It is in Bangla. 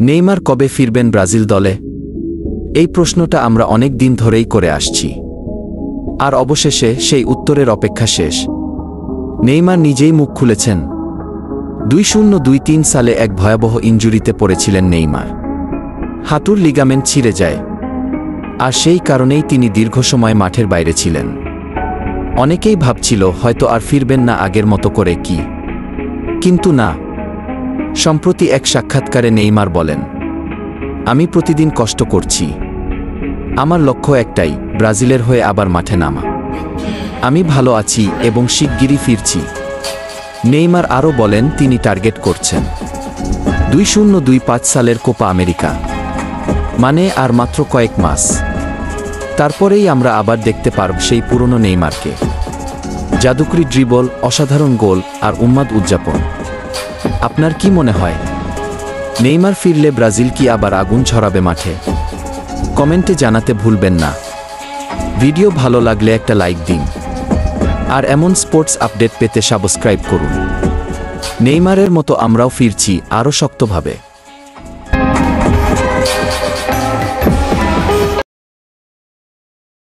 নেইমার কবে ফিরবেন ব্রাজিল দলে? এই প্রশ্নটা আমরা অনেক দিন ধরেই করে আসছি, আর অবশেষে সেই উত্তরের অপেক্ষা শেষ। নেইমার নিজেই মুখ খুলেছেন। 2023 সালে এক ভয়াবহ ইনজুরিতে পড়েছিলেন নেইমার। হাঁটুর লিগামেন্ট ছিঁড়ে যায়, আর সেই কারণেই তিনি দীর্ঘ সময় মাঠের বাইরে ছিলেন। অনেকেই ভাবছিল হয়তো আর ফিরবেন না আগের মতো করে কি, কিন্তু না। সম্প্রতি এক সাক্ষাৎকারে নেইমার বলেন, আমি প্রতিদিন কষ্ট করছি। আমার লক্ষ্য একটাই, ব্রাজিলের হয়ে আবার মাঠে নামা। আমি ভালো আছি এবং শিগগিরই ফিরছি। নেইমার আরও বলেন তিনি টার্গেট করছেন 2025 সালের কোপা আমেরিকা, মানে আর মাত্র কয়েক মাস। তারপরেই আমরা আবার দেখতে পারব সেই পুরনো নেইমারকে। জাদুকরি ড্রিবল, অসাধারণ গোল আর উন্মাদ উদযাপন। আপনার কি মনে হয়, নেইমার ফিরলে ব্রাজিল কি আবার আগুন ছড়াবে মাঠে? কমেন্টে জানাতে ভুলবেন না। ভিডিও ভালো লাগলে একটা লাইক দিন, আর এমন স্পোর্টস আপডেট পেতে সাবস্ক্রাইব করুন। নেইমারের মতো আমরাও ফিরছি আরও শক্তভাবে।